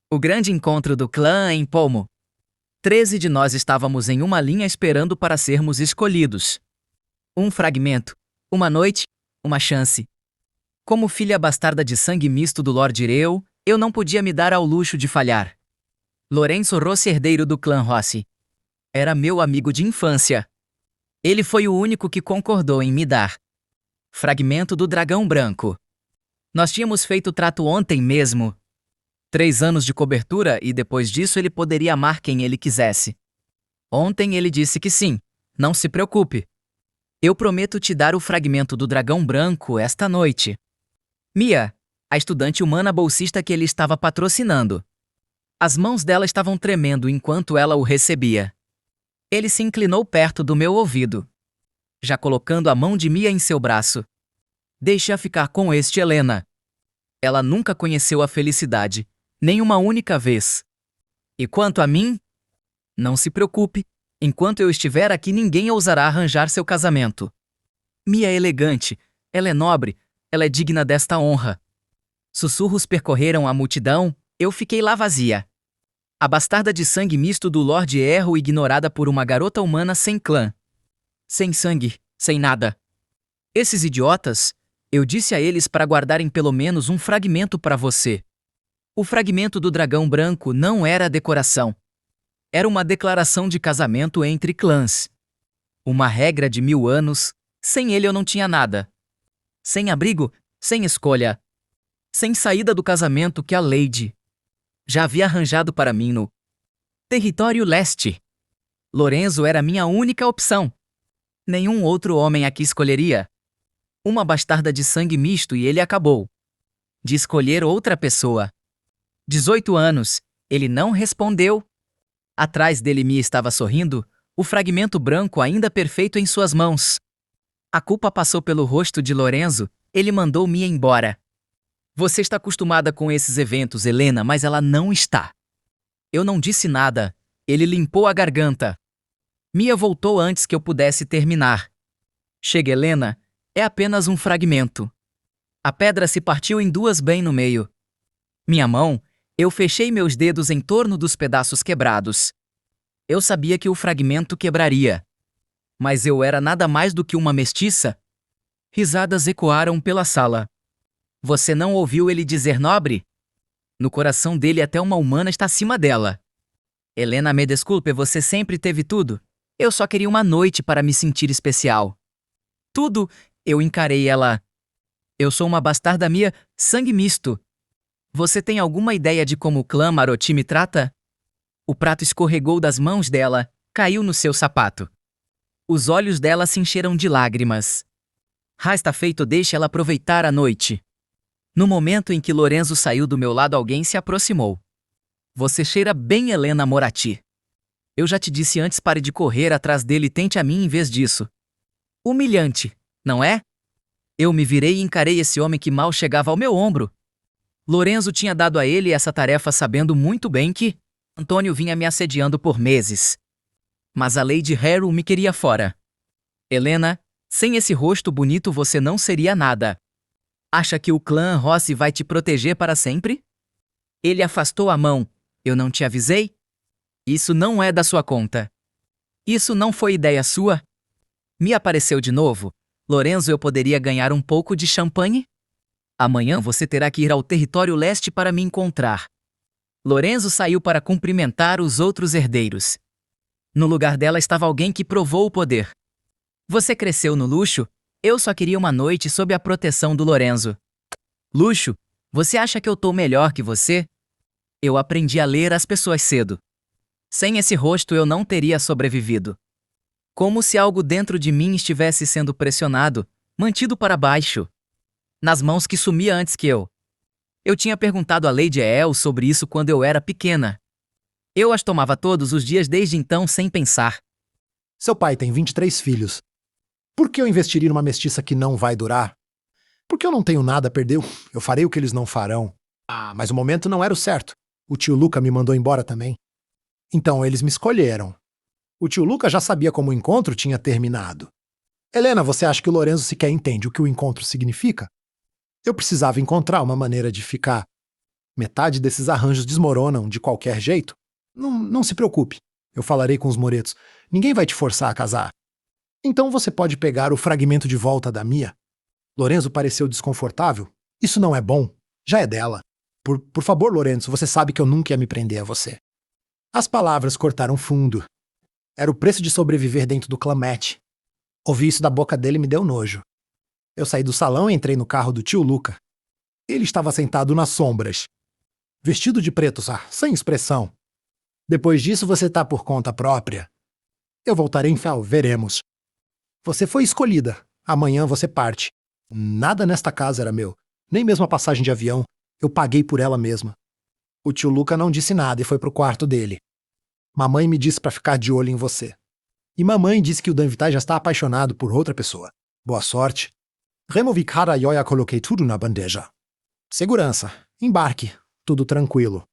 O grande encontro do clã em Pomo. 13 de nós estávamos em uma linha esperando para sermos escolhidos. Um fragmento, uma noite, uma chance. Como filha bastarda de sangue misto do Lord Ireu, eu não podia me dar ao luxo de falhar. Lorenzo Rossi, herdeiro do clã Rossi. Era meu amigo de infância. Ele foi o único que concordou em me dar. Fragmento do dragão branco. Nós tínhamos feito o trato ontem mesmo. 3 anos de cobertura e depois disso ele poderia amar quem ele quisesse. Ontem ele disse que sim, não se preocupe. Eu prometo te dar o fragmento do dragão branco esta noite. Mia, a estudante humana bolsista que ele estava patrocinando. As mãos dela estavam tremendo enquanto ela o recebia. Ele se inclinou perto do meu ouvido, já colocando a mão de Mia em seu braço. Deixe-a ficar com este, Helena. Ela nunca conheceu a felicidade, nem uma única vez. E quanto a mim? Não se preocupe, enquanto eu estiver aqui ninguém ousará arranjar seu casamento. Mia é elegante, ela é nobre, ela é digna desta honra. Sussurros percorreram a multidão, eu fiquei lá vazia. A bastarda de sangue misto do Lord Erro ignorada por uma garota humana sem clã. Sem sangue, sem nada. Esses idiotas, eu disse a eles para guardarem pelo menos um fragmento para você. O fragmento do dragão branco não era decoração. Era uma declaração de casamento entre clãs. Uma regra de 1000 anos, sem ele eu não tinha nada. Sem abrigo, sem escolha. Sem saída do casamento que a Lady já havia arranjado para mim no Território Leste. Lorenzo era minha única opção. Nenhum outro homem aqui escolheria. Uma bastarda de sangue misto e ele acabou de escolher outra pessoa. 18 anos, ele não respondeu. Atrás dele Mia estava sorrindo, o fragmento branco ainda perfeito em suas mãos. A culpa passou pelo rosto de Lorenzo, ele mandou Mia embora. Você está acostumada com esses eventos, Helena, mas ela não está. Eu não disse nada. Ele limpou a garganta. Mia voltou antes que eu pudesse terminar. Chega, Helena. É apenas um fragmento. A pedra se partiu em 2 bem no meio. Minha mão, eu fechei meus dedos em torno dos pedaços quebrados. Eu sabia que o fragmento quebraria. Mas eu era nada mais do que uma mestiça. Risadas ecoaram pela sala. Você não ouviu ele dizer nobre? No coração dele até uma humana está acima dela. Helena, me desculpe, você sempre teve tudo. Eu só queria uma noite para me sentir especial. Tudo, eu encarei ela. Eu sou uma bastarda Mia, sangue misto. Você tem alguma ideia de como o clã Maroti me trata? O prato escorregou das mãos dela, caiu no seu sapato. Os olhos dela se encheram de lágrimas. Está feito, deixe ela aproveitar a noite. No momento em que Lorenzo saiu do meu lado, alguém se aproximou. Você cheira bem, Helena Morati. Eu já te disse antes, pare de correr atrás dele e tente a mim em vez disso. Humilhante, não é? Eu me virei e encarei esse homem que mal chegava ao meu ombro. Lorenzo tinha dado a ele essa tarefa sabendo muito bem que Antônio vinha me assediando por meses. Mas a Lady Harrow me queria fora. Helena, sem esse rosto bonito você não seria nada. Acha que o clã Rossi vai te proteger para sempre? Ele afastou a mão. Eu não te avisei? Isso não é da sua conta. Isso não foi ideia sua? Me apareceu de novo. Lorenzo, eu poderia ganhar um pouco de champanhe? Amanhã você terá que ir ao Território Leste para me encontrar. Lorenzo saiu para cumprimentar os outros herdeiros. No lugar dela estava alguém que provou o poder. Você cresceu no luxo? Eu só queria uma noite sob a proteção do Lorenzo. Luxo? Você acha que eu tô melhor que você? Eu aprendi a ler as pessoas cedo. Sem esse rosto eu não teria sobrevivido. Como se algo dentro de mim estivesse sendo pressionado, mantido para baixo. Nas mãos que sumia antes que eu. Eu tinha perguntado a Lady El sobre isso quando eu era pequena. Eu as tomava todos os dias desde então sem pensar. Seu pai tem 23 filhos. Por que eu investiria numa mestiça que não vai durar? Porque eu não tenho nada a perder, eu farei o que eles não farão. Mas o momento não era o certo. O tio Luca me mandou embora também. Então eles me escolheram. O tio Luca já sabia como o encontro tinha terminado. Helena, você acha que o Lorenzo sequer entende o que o encontro significa? Eu precisava encontrar uma maneira de ficar Metade desses arranjos desmoronam de qualquer jeito. Não se preocupe. Eu falarei com os Moretos. Ninguém vai te forçar a casar. Então você pode pegar o fragmento de volta da Mia. Lorenzo pareceu desconfortável. Isso não é bom. Já é dela. Por favor, Lorenzo, você sabe que eu nunca ia me prender a você. As palavras cortaram fundo. Era o preço de sobreviver dentro do Clamete. Ouvi isso da boca dele e me deu nojo. Eu saí do salão e entrei no carro do tio Luca. Ele estava sentado nas sombras. Vestido de preto, sem expressão. Depois disso você tá por conta própria. Eu voltarei em fel, veremos. Você foi escolhida. Amanhã você parte. Nada nesta casa era meu. Nem mesmo a passagem de avião. Eu paguei por ela mesma. O tio Luca não disse nada e foi pro quarto dele. Mamãe me disse pra ficar de olho em você. E mamãe disse que o Dan Vitaly já está apaixonado por outra pessoa. Boa sorte. Removi cara e olha, coloquei tudo na bandeja. Segurança. Embarque. Tudo tranquilo.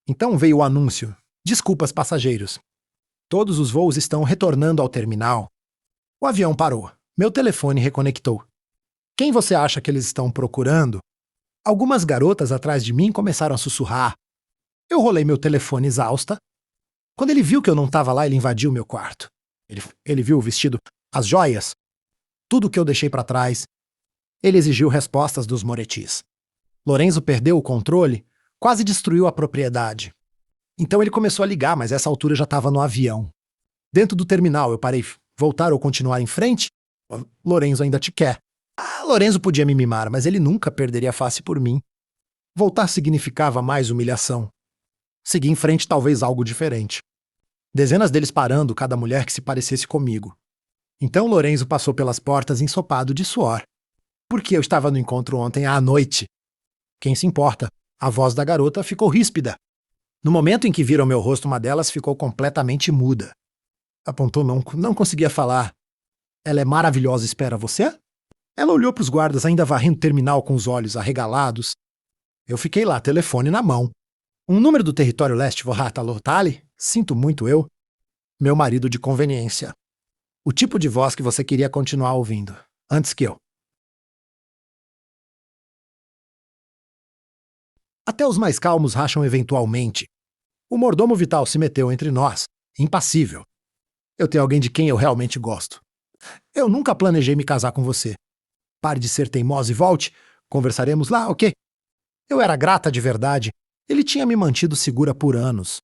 Então veio o anúncio. Desculpas, passageiros. Todos os voos estão retornando ao terminal. O avião parou. Meu telefone reconectou. Quem você acha que eles estão procurando? Algumas garotas atrás de mim começaram a sussurrar. Eu rolei meu telefone exausta. Quando ele viu que eu não estava lá, ele invadiu meu quarto. Ele viu o vestido, as joias, tudo que eu deixei para trás. Ele exigiu respostas dos Moretis. Lorenzo perdeu o controle, quase destruiu a propriedade. Então ele começou a ligar, mas essa altura já estava no avião. Dentro do terminal, eu parei. Voltar ou continuar em frente? Lorenzo ainda te quer. Lorenzo podia me mimar, mas ele nunca perderia a face por mim. Voltar significava mais humilhação. Seguir em frente, talvez algo diferente. Dezenas deles parando, cada mulher que se parecesse comigo. Então Lorenzo passou pelas portas ensopado de suor. Porque eu estava no encontro ontem à noite. Quem se importa? A voz da garota ficou ríspida. No momento em que viram meu rosto, uma delas ficou completamente muda. Apontou, não conseguia falar. Ela é maravilhosa, espera você? Ela olhou para os guardas, ainda varrendo o terminal com os olhos arregalados. Eu fiquei lá, telefone na mão. Um número do território leste, Vorrata Lotali? Sinto muito eu. Meu marido de conveniência. O tipo de voz que você queria continuar ouvindo. Antes que eu. Até os mais calmos racham eventualmente. O mordomo Vital se meteu entre nós, impassível. Eu tenho alguém de quem eu realmente gosto. Eu nunca planejei me casar com você. Pare de ser teimosa e volte. Conversaremos lá, ok? Eu era grata de verdade. Ele tinha me mantido segura por anos.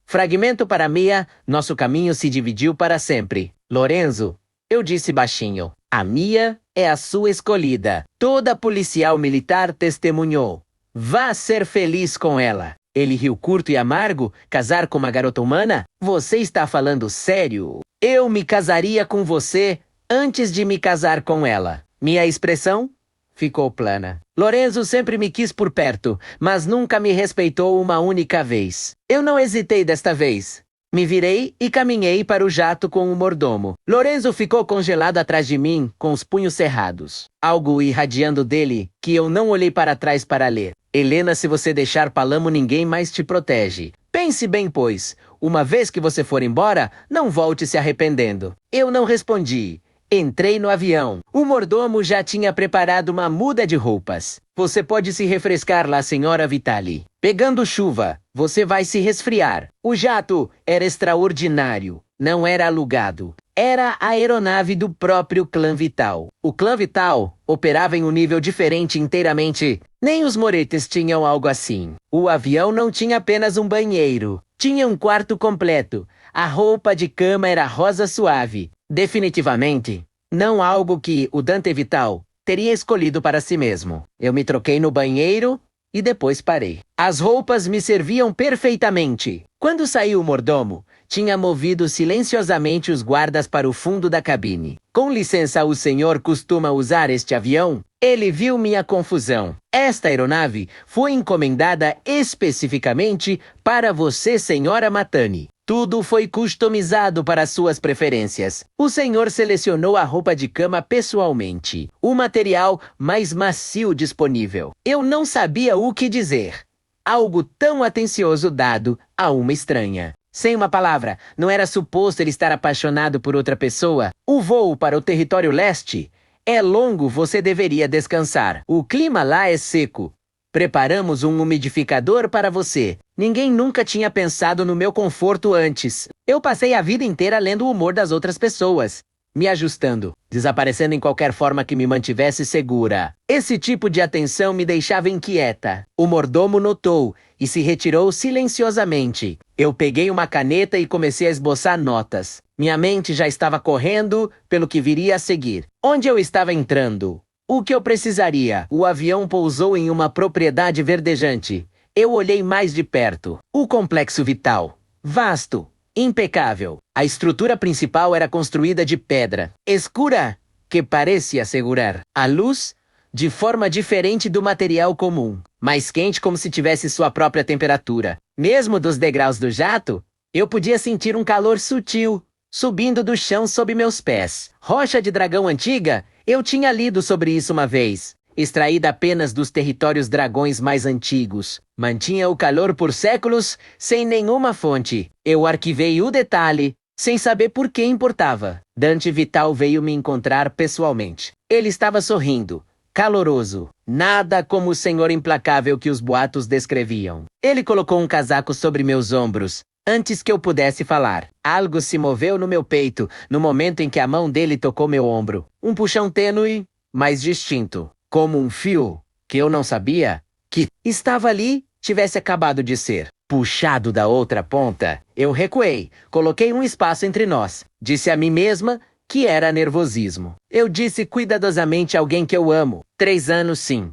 Fragmento para Mia, nosso caminho se dividiu para sempre. Lorenzo, eu disse baixinho, a Mia é a sua escolhida. Toda policial militar testemunhou. Vá ser feliz com ela. Ele riu curto e amargo. Casar com uma garota humana? Você está falando sério? Eu me casaria com você antes de me casar com ela. Minha expressão ficou plana. Lorenzo sempre me quis por perto, mas nunca me respeitou uma única vez. Eu não hesitei desta vez. Me virei e caminhei para o jato com o mordomo. Lorenzo ficou congelado atrás de mim, com os punhos cerrados. Algo irradiando dele que eu não olhei para trás para ler. Helena, se você deixar Palamo, ninguém mais te protege. Pense bem, pois. Uma vez que você for embora, não volte se arrependendo. Eu não respondi. Entrei no avião. O mordomo já tinha preparado uma muda de roupas. Você pode se refrescar lá, senhora Vitaly. Pegando chuva, você vai se resfriar. O jato era extraordinário. Não era alugado. Era a aeronave do próprio clã Vital. O clã Vital operava em um nível diferente inteiramente. Nem os Moretes tinham algo assim. O avião não tinha apenas um banheiro. Tinha um quarto completo. A roupa de cama era rosa suave. Definitivamente, não algo que o Dante Vital teria escolhido para si mesmo. Eu me troquei no banheiro e depois parei. As roupas me serviam perfeitamente. Quando saiu o mordomo, tinha movido silenciosamente os guardas para o fundo da cabine. Com licença, o senhor costuma usar este avião? Ele viu minha confusão. Esta aeronave foi encomendada especificamente para você, senhora Matani. Tudo foi customizado para suas preferências. O senhor selecionou a roupa de cama pessoalmente, o material mais macio disponível. Eu não sabia o que dizer. Algo tão atencioso dado a uma estranha. Sem uma palavra, não era suposto ele estar apaixonado por outra pessoa? O voo para o território leste é longo, você deveria descansar. O clima lá é seco. Preparamos um umidificador para você. Ninguém nunca tinha pensado no meu conforto antes. Eu passei a vida inteira lendo o humor das outras pessoas, me ajustando, desaparecendo em qualquer forma que me mantivesse segura. Esse tipo de atenção me deixava inquieta. O mordomo notou e se retirou silenciosamente. Eu peguei uma caneta e comecei a esboçar notas. Minha mente já estava correndo pelo que viria a seguir. Onde eu estava entrando? O que eu precisaria? O avião pousou em uma propriedade verdejante. Eu olhei mais de perto. O complexo vital. Vasto. Impecável. A estrutura principal era construída de pedra, escura, que parecia segurar a luz de forma diferente do material comum, mais quente como se tivesse sua própria temperatura. Mesmo dos degraus do jato, eu podia sentir um calor sutil subindo do chão sob meus pés. Rocha de dragão antiga? Eu tinha lido sobre isso uma vez. Extraída apenas dos territórios dragões mais antigos. Mantinha o calor por séculos, sem nenhuma fonte. Eu arquivei o detalhe, sem saber por que importava. Dante Vital veio me encontrar pessoalmente. Ele estava sorrindo, caloroso. Nada como o senhor implacável que os boatos descreviam. Ele colocou um casaco sobre meus ombros, antes que eu pudesse falar. Algo se moveu no meu peito, no momento em que a mão dele tocou meu ombro. Um puxão tênue, mas distinto. Como um fio, que eu não sabia, que estava ali, tivesse acabado de ser puxado da outra ponta. Eu recuei, coloquei um espaço entre nós. Disse a mim mesma que era nervosismo. Eu disse cuidadosamente a alguém que eu amo. 3 anos sim.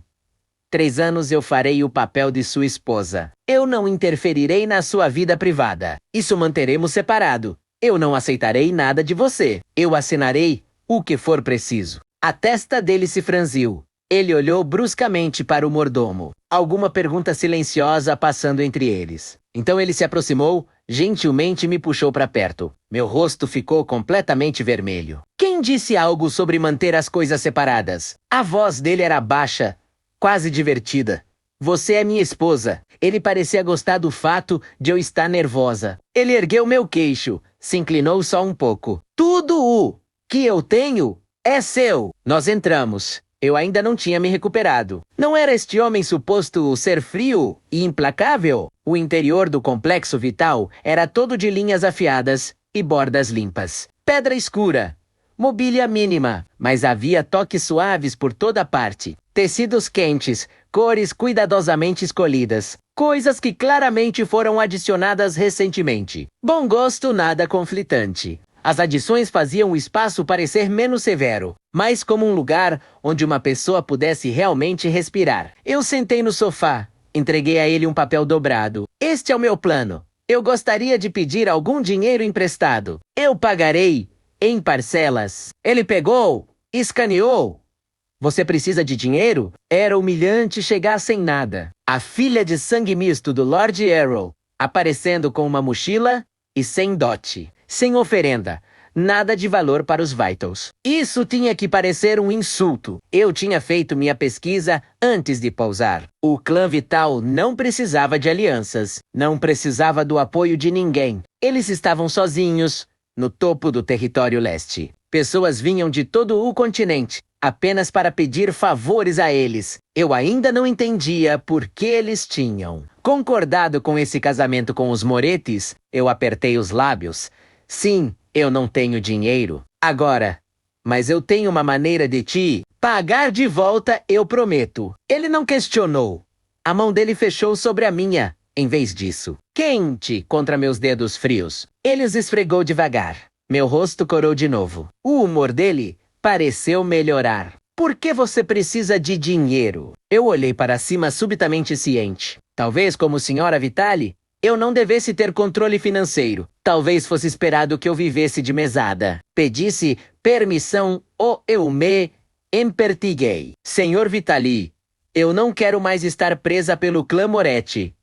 3 anos eu farei o papel de sua esposa. Eu não interferirei na sua vida privada. Isso manteremos separado. Eu não aceitarei nada de você. Eu assinarei o que for preciso. A testa dele se franziu. Ele olhou bruscamente para o mordomo. Alguma pergunta silenciosa passando entre eles. Então ele se aproximou, gentilmente me puxou para perto. Meu rosto ficou completamente vermelho. Quem disse algo sobre manter as coisas separadas? A voz dele era baixa, quase divertida. Você é minha esposa. Ele parecia gostar do fato de eu estar nervosa. Ele ergueu meu queixo, se inclinou só um pouco. Tudo o que eu tenho é seu. Nós entramos. Eu ainda não tinha me recuperado. Não era este homem suposto ser frio e implacável? O interior do complexo vital era todo de linhas afiadas e bordas limpas. Pedra escura. Mobília mínima, mas havia toques suaves por toda parte. Tecidos quentes, cores cuidadosamente escolhidas. Coisas que claramente foram adicionadas recentemente. Bom gosto nada conflitante. As adições faziam o espaço parecer menos severo, mais como um lugar onde uma pessoa pudesse realmente respirar. Eu sentei no sofá, entreguei a ele um papel dobrado. Este é o meu plano. Eu gostaria de pedir algum dinheiro emprestado. Eu pagarei em parcelas. Ele pegou, escaneou. Você precisa de dinheiro? Era humilhante chegar sem nada. A filha de sangue misto do Lord Arrow, aparecendo com uma mochila e sem dote. Sem oferenda, nada de valor para os Vitals. Isso tinha que parecer um insulto. Eu tinha feito minha pesquisa antes de pousar. O clã Vital não precisava de alianças, não precisava do apoio de ninguém. Eles estavam sozinhos, no topo do território leste. Pessoas vinham de todo o continente, apenas para pedir favores a eles. Eu ainda não entendia por que eles tinham concordado com esse casamento com os Moretis. Eu apertei os lábios. Sim, eu não tenho dinheiro agora, mas eu tenho uma maneira de te pagar de volta, eu prometo. Ele não questionou. A mão dele fechou sobre a minha, em vez disso. Quente contra meus dedos frios. Ele os esfregou devagar. Meu rosto corou de novo. O humor dele pareceu melhorar. Por que você precisa de dinheiro? Eu olhei para cima subitamente ciente. Talvez como senhora Vitali, eu não devesse ter controle financeiro. Talvez fosse esperado que eu vivesse de mesada. Pedisse permissão ou eu me empertiguei. Senhor Vitali, eu não quero mais estar presa pelo clã Moretti.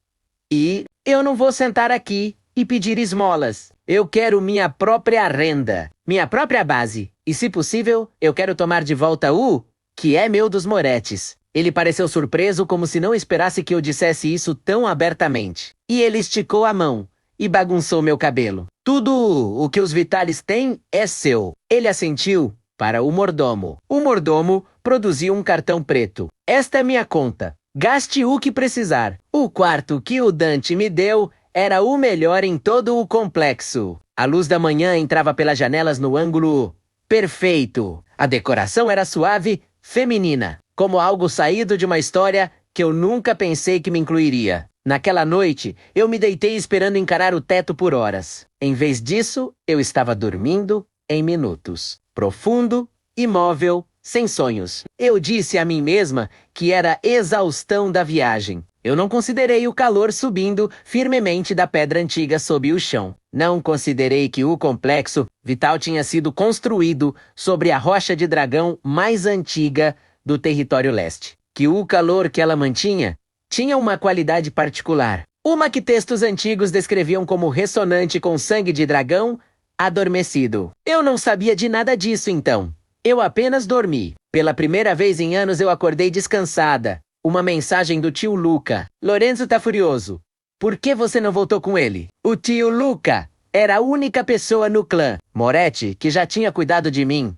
E eu não vou sentar aqui e pedir esmolas. Eu quero minha própria renda, minha própria base. E se possível, eu quero tomar de volta o que é meu dos Morettis. Ele pareceu surpreso, como se não esperasse que eu dissesse isso tão abertamente. E ele esticou a mão e bagunçou meu cabelo. Tudo o que os Vitalis têm é seu. Ele assentiu para o mordomo. O mordomo produziu um cartão preto. Esta é minha conta. Gaste o que precisar. O quarto que o Dante me deu era o melhor em todo o complexo. A luz da manhã entrava pelas janelas no ângulo perfeito. A decoração era suave, feminina, como algo saído de uma história que eu nunca pensei que me incluiria. Naquela noite, eu me deitei esperando encarar o teto por horas. Em vez disso, eu estava dormindo em minutos. Profundo, imóvel, sem sonhos. Eu disse a mim mesma que era exaustão da viagem. Eu não considerei o calor subindo firmemente da pedra antiga sob o chão. Não considerei que o complexo vital tinha sido construído sobre a rocha de dragão mais antiga do território leste. Que o calor que ela mantinha tinha uma qualidade particular. Uma que textos antigos descreviam como ressonante com sangue de dragão adormecido. Eu não sabia de nada disso então. Eu apenas dormi. Pela primeira vez em anos eu acordei descansada. Uma mensagem do tio Luca. Lorenzo tá furioso. Por que você não voltou com ele? O tio Luca era a única pessoa no clã. Moretti, que já tinha cuidado de mim.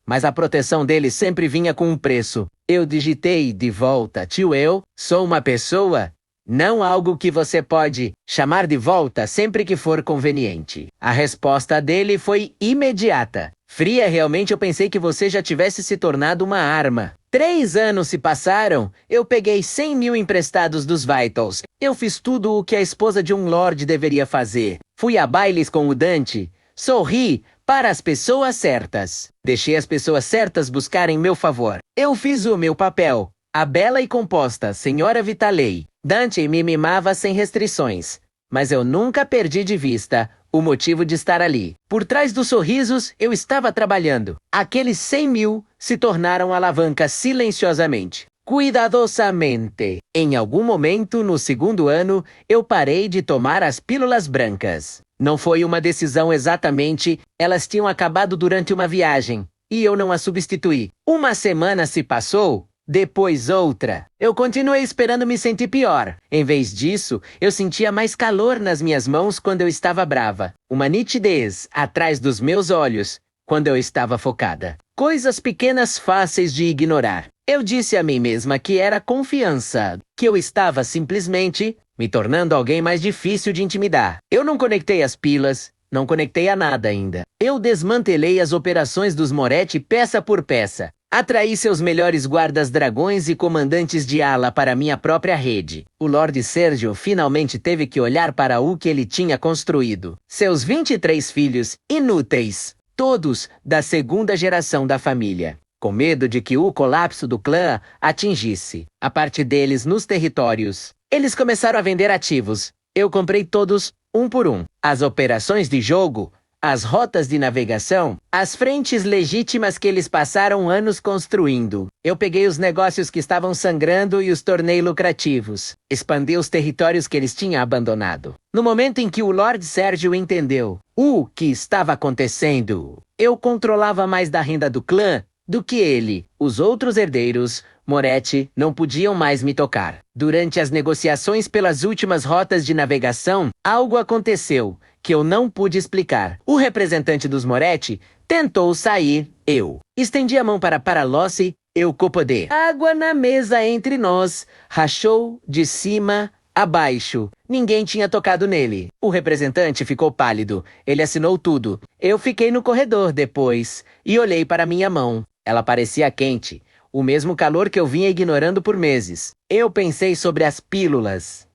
Mas a proteção dele sempre vinha com um preço. Eu digitei de volta. Tio, eu sou uma pessoa, não algo que você pode chamar de volta sempre que for conveniente. A resposta dele foi imediata. Fria, realmente eu pensei que você já tivesse se tornado uma arma. 3 anos se passaram, eu peguei 100 mil emprestados dos Vitals. Eu fiz tudo o que a esposa de um lord deveria fazer. Fui a bailes com o Dante. Sorri para as pessoas certas. Deixei as pessoas certas buscarem meu favor. Eu fiz o meu papel. A bela e composta senhora Vitalei. Dante me mimava sem restrições. Mas eu nunca perdi de vista o motivo de estar ali. Por trás dos sorrisos, eu estava trabalhando. Aqueles 100 mil se tornaram alavanca silenciosamente, cuidadosamente. Em algum momento, no 2º ano, eu parei de tomar as pílulas brancas. Não foi uma decisão exatamente, elas tinham acabado durante uma viagem, e eu não as substituí. Uma semana se passou, depois outra. Eu continuei esperando me sentir pior. Em vez disso, eu sentia mais calor nas minhas mãos quando eu estava brava. Uma nitidez atrás dos meus olhos quando eu estava focada. Coisas pequenas fáceis de ignorar. Eu disse a mim mesma que era confiança, que eu estava simplesmente me tornando alguém mais difícil de intimidar. Eu não conectei as pilas, não conectei a nada ainda. Eu desmantelei as operações dos Moretti peça por peça. Atraí seus melhores guardas dragões e comandantes de ala para minha própria rede. O Lord Sérgio finalmente teve que olhar para o que ele tinha construído. Seus 23 filhos, inúteis, todos da 2ª geração da família. Com medo de que o colapso do clã atingisse a parte deles nos territórios. Eles começaram a vender ativos. Eu comprei todos, um por um. As operações de jogo, as rotas de navegação, as frentes legítimas que eles passaram anos construindo. Eu peguei os negócios que estavam sangrando e os tornei lucrativos. Expandi os territórios que eles tinham abandonado. No momento em que o Lord Sérgio entendeu o que estava acontecendo, eu controlava mais da renda do clã do que ele. Os outros herdeiros, Moretti, não podiam mais me tocar. Durante as negociações pelas últimas rotas de navegação, algo aconteceu que eu não pude explicar. O representante dos Moretti tentou sair. Eu estendi a mão para Paralossi. Eu copodei. Água na mesa entre nós. Rachou de cima a baixo. Ninguém tinha tocado nele. O representante ficou pálido. Ele assinou tudo. Eu fiquei no corredor depois e olhei para minha mão. Ela parecia quente. O mesmo calor que eu vinha ignorando por meses. Eu pensei sobre as pílulas.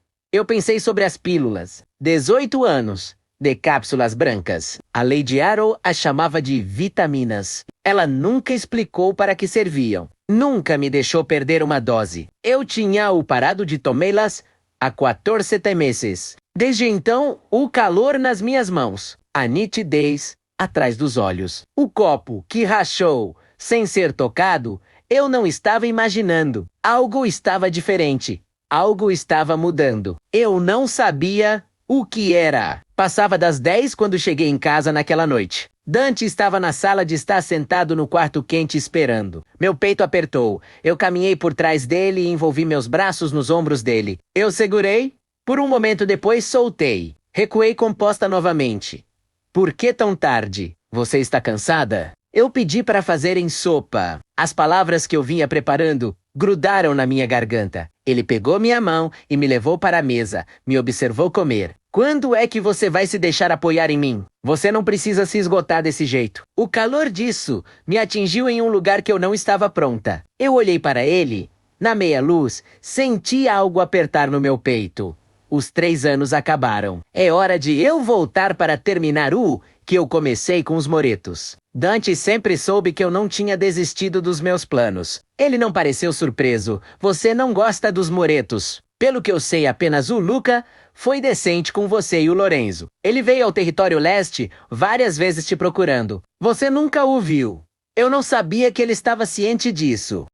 18 anos. De cápsulas brancas. A Lady Arrow as chamava de vitaminas. Ela nunca explicou para que serviam. Nunca me deixou perder uma dose. Eu tinha parado de tomá-las há 14 meses. Desde então, o calor nas minhas mãos. A nitidez atrás dos olhos. O copo que rachou sem ser tocado, eu não estava imaginando. Algo estava diferente. Algo estava mudando. Eu não sabia o que era. Passava das 10 quando cheguei em casa naquela noite. Dante estava na sala de estar sentado no quarto quente esperando. Meu peito apertou. Eu caminhei por trás dele e envolvi meus braços nos ombros dele. Eu segurei. Por um momento depois soltei. Recuei composta novamente. Por que tão tarde? Você está cansada? Eu pedi para fazerem sopa. As palavras que eu vinha preparando grudaram na minha garganta. Ele pegou minha mão e me levou para a mesa, me observou comer. Quando é que você vai se deixar apoiar em mim? Você não precisa se esgotar desse jeito. O calor disso me atingiu em um lugar que eu não estava pronta. Eu olhei para ele. Na meia-luz, senti algo apertar no meu peito. Os 3 anos acabaram. É hora de eu voltar para terminar o que eu comecei com os moretos. Dante sempre soube que eu não tinha desistido dos meus planos. Ele não pareceu surpreso. Você não gosta dos moretos. Pelo que eu sei, apenas o Luca foi decente com você e o Lorenzo. Ele veio ao território leste várias vezes te procurando. Você nunca o viu. Eu não sabia que ele estava ciente disso.